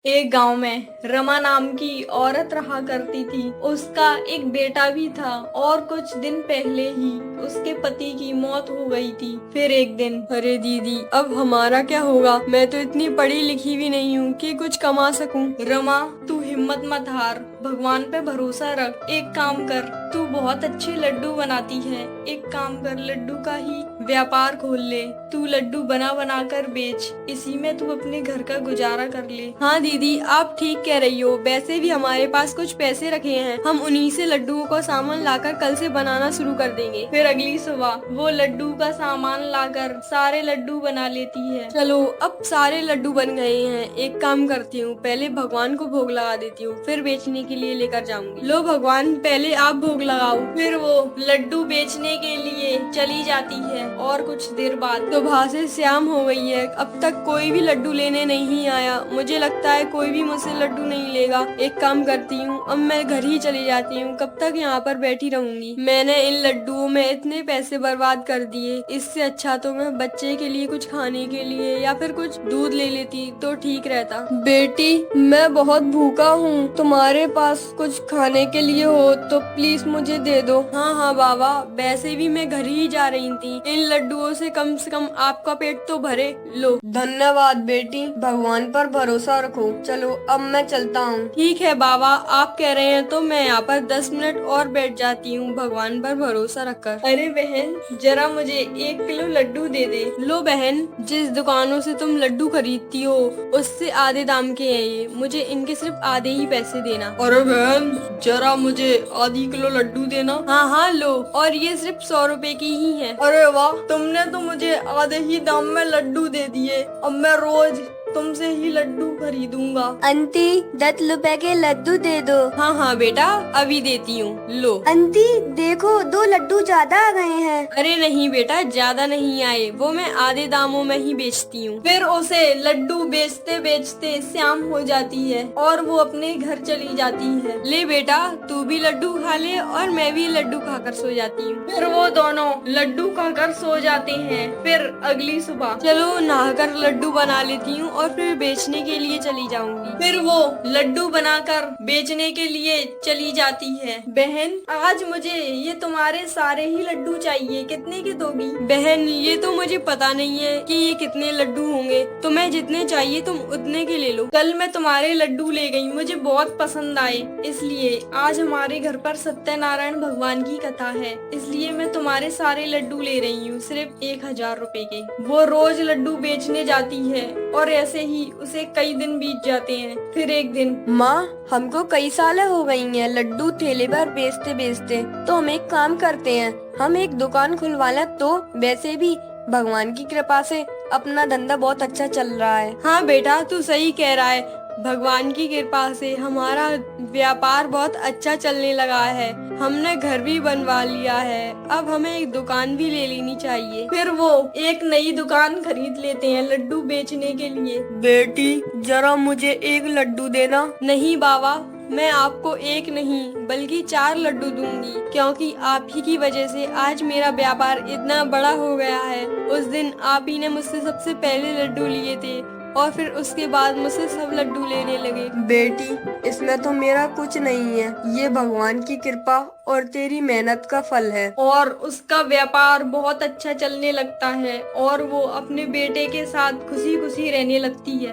एक गांव में रमा नाम की औरत रहा करती थी। उसका एक बेटा भी था और कुछ दिन पहले ही उसके पति की मौत हो गई थी। फिर एक दिन, अरे दीदी, अब हमारा क्या होगा? मैं तो इतनी पढ़ी लिखी भी नहीं हूँ कि कुछ कमा सकूं। रमा तू हिम्मत मत हार, भगवान पे भरोसा रख। एक काम कर, तू बहुत अच्छे लड्डू बनाती है, एक काम कर लड्डू का ही व्यापार खोल ले। तू लड्डू बना बना कर बेच, इसी में तू अपने घर का गुजारा कर ले। हाँ दीदी, आप ठीक कह रही हो। वैसे भी हमारे पास कुछ पैसे रखे हैं, हम उन्हीं से लड्डुओं का सामान लाकर कल से बनाना शुरू कर देंगे। फिर अगली सुबह वो लड्डू का सामान लाकर सारे लड्डू बना लेती है। चलो, अब सारे लड्डू बन गए हैं। एक काम करती हूँ, पहले भगवान को भोग लगा देती हूँ, फिर बेचने के लिए लेकर जाऊंगी। लो भगवान, पहले आप भोग लगाओ। फिर वो लड्डू बेचने के लिए चली जाती है और कुछ देर बाद सुबह से शाम हो गई है, अब तक कोई भी लड्डू लेने नहीं आया। मुझे लगता है कोई भी मुझसे लड्डू नहीं लेगा। एक काम करती हूँ, अब मैं घर ही चली जाती हूँ। कब तक यहाँ पर बैठी रहूंगी? मैंने इन लड्डुओं में इतने पैसे बर्बाद कर दिए। इससे अच्छा तो मैं बच्चे के लिए कुछ खाने के लिए या फिर कुछ दूध ले लेती तो ठीक रहता। बेटी, मैं बहुत भूखा हूँ, तुम्हारे पास कुछ खाने के लिए हो तो प्लीज मुझे दे दो। हाँ हाँ बाबा, वैसे भी मैं घर ही जा रही थी। इन लड्डुओं से कम आपका पेट तो भरे। लो। धन्यवाद बेटी, भगवान पर भरोसा रखो। चलो, अब मैं चलता हूँ। ठीक है बाबा, आप कह रहे हैं तो मैं यहाँ पर 10 मिनट और बैठ जाती हूँ, भगवान पर भरोसा रखकर। अरे बहन, जरा मुझे 1 किलो लड्डू दे दे। लो बहन, जिस दुकानों से तुम लड्डू खरीदती हो उससे आधे दाम के हैं ये। मुझे इनके सिर्फ आधे ही पैसे देना। अरे बहन, जरा मुझे आधी किलो लड्डू देना। हाँ हाँ लो, और ये सिर्फ 100 रुपए की ही है। अरे वाह, तुमने तो मुझे आधे ही दाम में लड्डू दे दिए। अब मैं रोज तुमसे ही लड्डू खरीदूंगा। आंटी, 10 रुपए के लड्डू दे दो। हाँ हाँ बेटा, अभी देती हूँ। लो। आंटी देखो, 2 लड्डू ज्यादा आ गए हैं। अरे नहीं बेटा, ज्यादा नहीं आए, वो मैं आधे दामों में ही बेचती हूँ। फिर उसे लड्डू बेचते बेचते शाम हो जाती है और वो अपने घर चली जाती है। ले बेटा, तू भी लड्डू खा ले और मैं भी लड्डू खाकर सो जाती हूँ। फिर वो दोनों लड्डू खाकर सो जाते हैं। फिर अगली सुबह चलो, नहाकर लड्डू बना लेती हूँ और फिर बेचने के लिए चली जाऊंगी। फिर वो लड्डू बनाकर बेचने के लिए चली जाती है। बहन, आज मुझे ये तुम्हारे सारे ही लड्डू चाहिए, कितने के दोगी? बहन, ये तो मुझे पता नहीं है कि ये कितने लड्डू होंगे, तो मैं जितने चाहिए तुम उतने के ले लो। कल मैं तुम्हारे लड्डू ले गई, मुझे बहुत पसंद आए, इसलिए आज हमारे घर पर सत्यनारायण भगवान की कथा है, इसलिए मैं तुम्हारे सारे लड्डू ले रही हूँ, सिर्फ 1000 रुपए के। वो रोज लड्डू बेचने जाती है और ऐसे ही उसे कई दिन बीत जाते हैं। फिर एक दिन, माँ, हमको कई साल हो गई हैं लड्डू ठेले पर बेचते बेचते, तो हम एक काम करते हैं, हम एक दुकान खुलवा लें। तो वैसे भी भगवान की कृपा से अपना धंधा बहुत अच्छा चल रहा है। हाँ बेटा, तू सही कह रहा है। भगवान की कृपा से हमारा व्यापार बहुत अच्छा चलने लगा है। हमने घर भी बनवा लिया है, अब हमें एक दुकान भी ले लेनी चाहिए। फिर वो एक नई दुकान खरीद लेते हैं लड्डू बेचने के लिए। बेटी, जरा मुझे एक लड्डू देना। नहीं बाबा, मैं आपको एक नहीं बल्कि 4 लड्डू दूंगी, क्योंकि आप ही की वजह से आज मेरा व्यापार इतना बड़ा हो गया है। उस दिन आप ही ने मुझसे सबसे पहले लड्डू लिए थे और फिर उसके बाद मुझसे सब लड्डू लेने लगे। बेटी, इसमें तो मेरा कुछ नहीं है, ये भगवान की कृपा और तेरी मेहनत का फल है। और उसका व्यापार बहुत अच्छा चलने लगता है और वो अपने बेटे के साथ खुशी खुशी रहने लगती है।